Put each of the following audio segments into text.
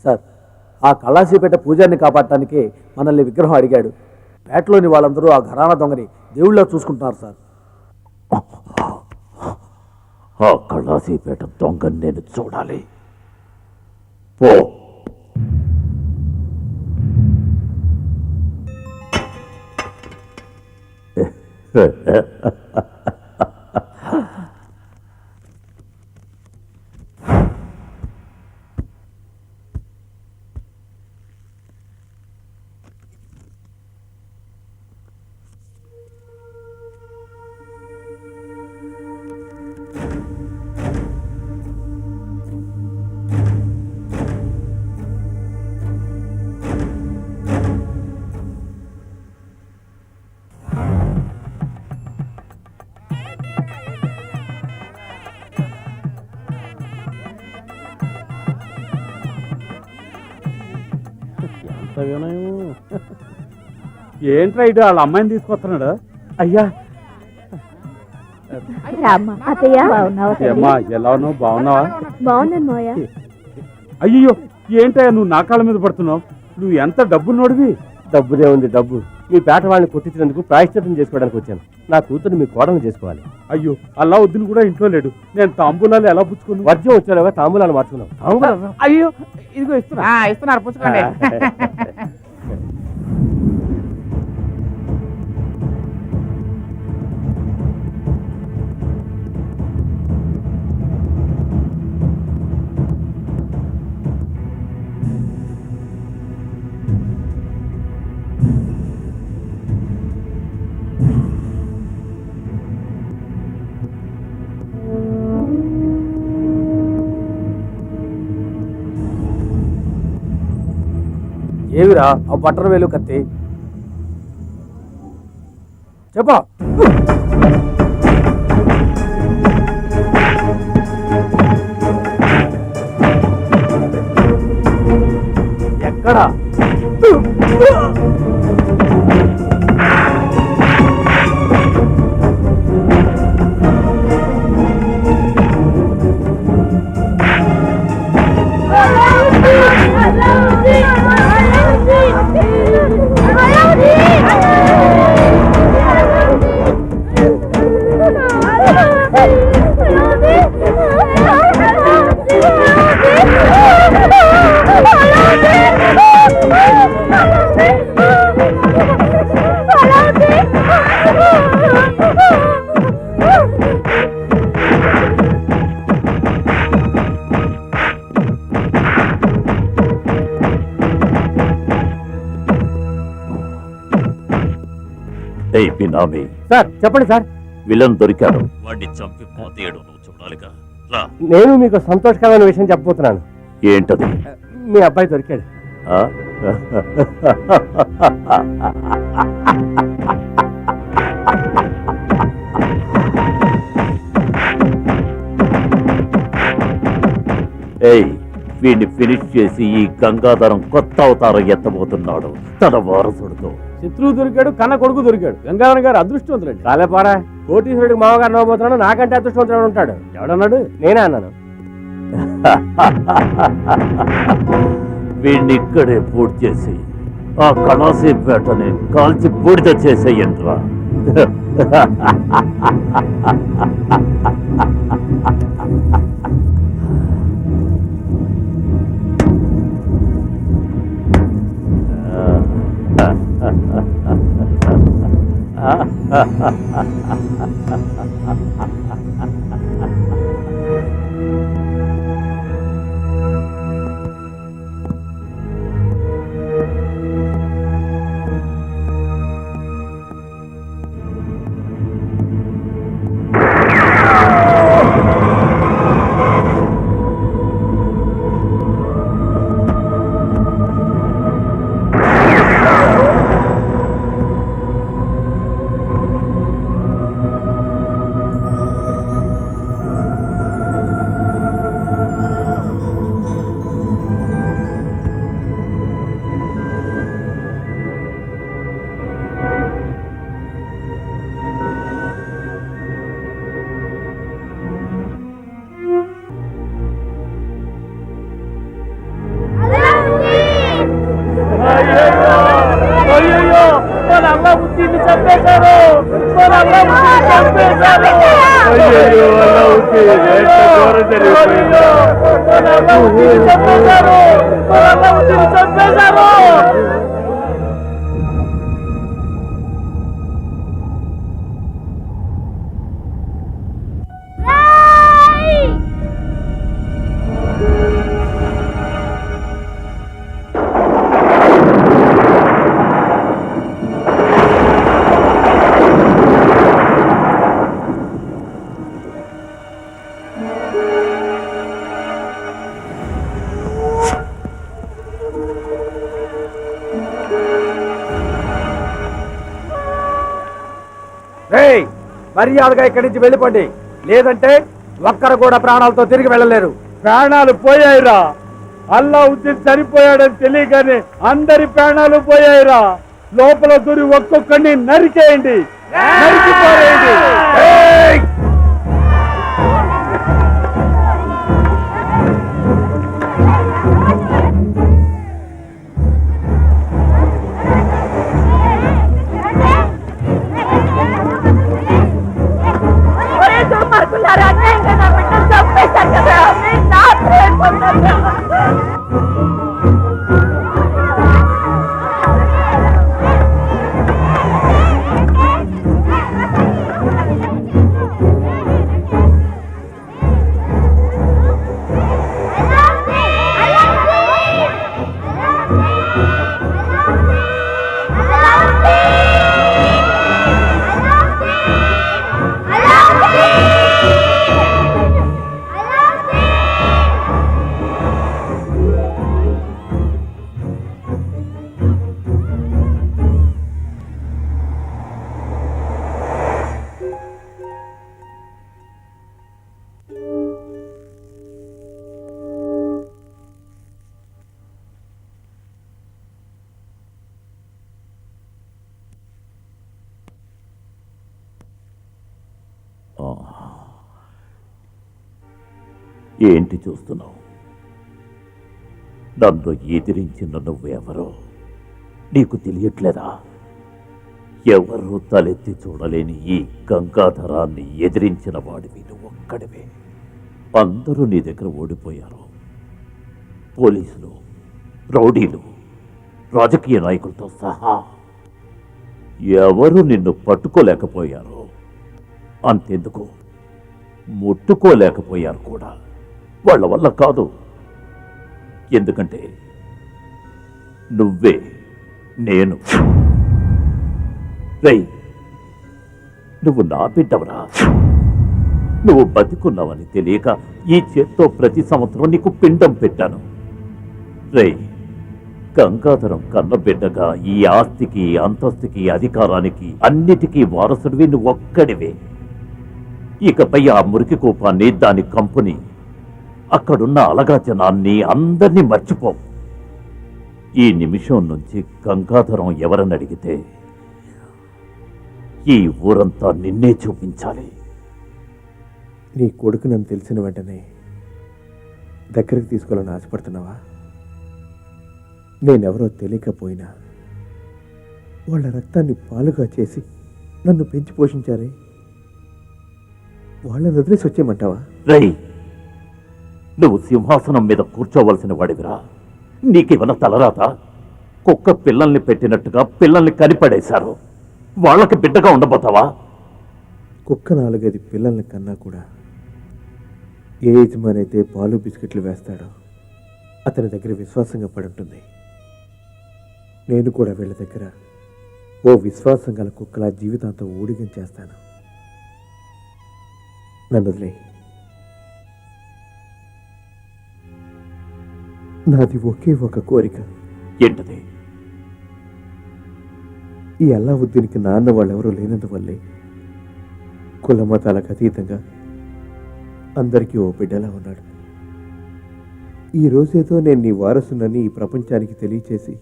Sir, ఆ కళాశీపేట పూజారిని కాపాడటానికి మనల్ని విగ్రహం అడిగాడు. పేటలోని వాళ్ళందరూ ఆ ఘరానా దొంగని దేవుళ్ళ చూసుకుంటున్నారు సార్. ఆ కళాశీపేట దొంగని నేను చూడాలి. పో. ఏంట్రా ఇటు వాళ్ళ అమ్మాయిని తీసుకొస్తున్నాడు? అయ్యా అమ్మా, ఎలా ఉన్నావు? బాగున్నావా? బాగున్నాను. అయ్యో, ఏంటయ్యా నువ్వు నా కాళ్ళ మీద పడుతున్నావు? నువ్వు ఎంత డబ్బు నోడివి? డబ్బుదే ఉంది డబ్బు. మీ పేట వాళ్ళని కొట్టించినందుకు ప్రాయశ్చిత్తం చేసుకోవడానికి వచ్చాను. నా కూతురు మీ కోడలు చేసుకోవాలి. అయ్యో, అలా వద్దును కూడా ఇంట్లో లేడు. నేను తాంబూలాలు ఎలా పుచ్చుకున్నాను? వర్జం వచ్చేలాగా తాంబూలాలు మార్చుకున్నాం. అయ్యో, ఇదిగో ఇస్తున్నారు, పుచ్చుకోండి. ఏవిరా ఆ బట్టర వేలు కత్తి? చెప్పా. ఎక్కడా? సార్ చెప్పండి సార్. విలన్ దొరికాడు. వాడిని చంపి పోతేయడు నువ్వు చూడాలిగా. నేను మీకు సంతోషకరమైన విషయం చెప్పబోతున్నాను. ఏంటది? మీ అబ్బాయి దొరికాడు. ఏయ్, వీడిని ఫినిష్ చేసి ఈ గంగాధరం కొత్త అవతారం ఎత్తబోతున్నాడు తన వారసుడితో. శత్రువు దొరికాడు, కన్న కొడుకు దొరికాడు. గంగాధర్ గారు అదృష్టవంతులండి. కాలేపారా, కోటీశ్వరుడికి మామగారు నవ్వబోతున్నాడు. నాకంటే అదృష్టవంతుడు ఉంటాడు. ఎవడన్నాడు? నేనే అన్నాను. వీడిని ఇక్కడే పూర్తి చేసి ఆ కళాసేపేటని కాల్చి బూడిద చేసేయంట్రా. మర్యాదగా ఇక్కడి నుంచి వెళ్ళిపోండి, లేదంటే ఒక్కరు కూడా ప్రాణాలతో తిరిగి వెళ్ళలేరు. ప్రాణాలు పోయాయిరా. అల్లావుద్దీన్ చనిపోయాడని తెలియగానే అందరి ప్రాణాలు పోయాయిరా. లోపల దూరి ఒక్కొక్కడిని నరికేయండి, నరికిపోరేయండి. ఏంటి చూస్తున్నావు? నన్ను ఎదిరించిన నువ్వెవరో నీకు తెలియట్లేదా? ఎవరు తలెత్తి చూడలేని ఈ గంగాధరాన్ని ఎదిరించిన వాడివి నువ్వు ఒక్కడివే. అందరూ నీ దగ్గర ఓడిపోయారు. పోలీసులు, రౌడీలు, రాజకీయ నాయకులతో సహా ఎవరు నిన్ను పట్టుకోలేకపోయారు. అంతెందుకు ముట్టుకోలేకపోయారు కూడా. వాళ్ళ వల్ల కాదు. ఎందుకంటే నువ్వే నేను. రేయ్, నువ్వు నా బిడ్డవరా. నువ్వు బతికున్నావని తెలియక ఈ చేత్తో ప్రతి సంవత్సరం నీకు పిండం పెట్టాను. రేయ్, గంగాధరం కన్న బిడ్డగా ఈ ఆస్తికి, అంతస్తుకి, అధికారానికి అన్నిటికీ వారసుడివి నువ్వు ఒక్కడివే. ఇకపై ఆ మురికి కూపాన్ని, దాని కంపెనీ, అక్కడున్న అలగా జనాన్ని అందరినీ మర్చిపో. ఈ నిమిషం నుంచి గంగాధరం ఎవరని అడిగితే ఈ ఊరంతా నిన్నే చూపించాలి. నీ కొడుకు నన్ను తెలిసిన వెంటనే దగ్గరికి తీసుకోవాలని ఆశపడుతున్నావా? నేనెవరో తెలియకపోయినా వాళ్ళ రక్తాన్ని పాలుగా చేసి నన్ను పెంచి పోషించారే, వాళ్ళని వదిలేసి వచ్చేయమంటావా? రై, నువ్వు సింహాసనం మీద కూర్చోవలసిన వాడివిరా. నీకేమన్నా తలరాత? కుక్క పిల్లల్ని పెట్టినట్టుగా పిల్లల్ని కనిపడేశారు. వాళ్ళకి బిడ్డగా ఉండబోతావా? కుక్క 4-5 పిల్లల్ని కన్నా కూడా ఏ యజమాని అయితే పాలు బిస్కెట్లు వేస్తాడో అతని దగ్గర విశ్వాసంగా పడి ఉంటుంది. నేను కూడా వీళ్ళ దగ్గర ఓ విశ్వాసం గల కుక్కలా జీవితాంతం ఊడిగం చేస్తాను. నన్ను వదిలే. నాది ఒకే ఒక కోరిక. ఏంటది? ఈ అల్లావుద్దీన్కి నాన్న వాళ్ళెవరూ లేనందువల్లే కుల మతాలకు అతీతంగా అందరికీ ఓ బిడ్డలా ఉన్నాడు. ఈ రోజేదో నేను నీ వారసునని ఈ ప్రపంచానికి తెలియచేసి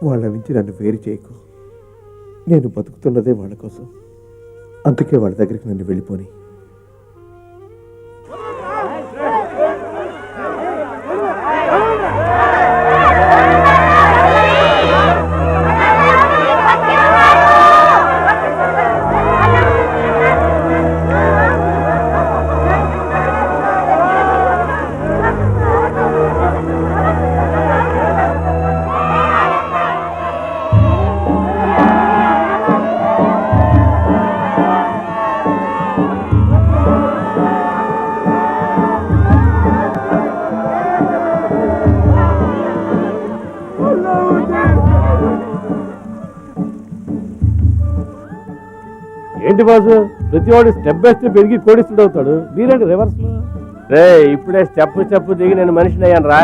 వాళ్ళ నుంచి నన్ను వేరు చేయకు. నేను బతుకుతున్నదే వాళ్ళ కోసం. అందుకే వాళ్ళ దగ్గరికి నన్ను వెళ్ళిపోని. ఏంటి బాసు, ప్రతి వాడు స్టెప్ బై స్టెప్ ఎదిగి కోడిస్తుడు అవుతాడు, మీరేంటి రివర్స్ లో? రే ఇప్పుడే స్టెప్ దిగి నేను మనిషిని అయ్యాను రా.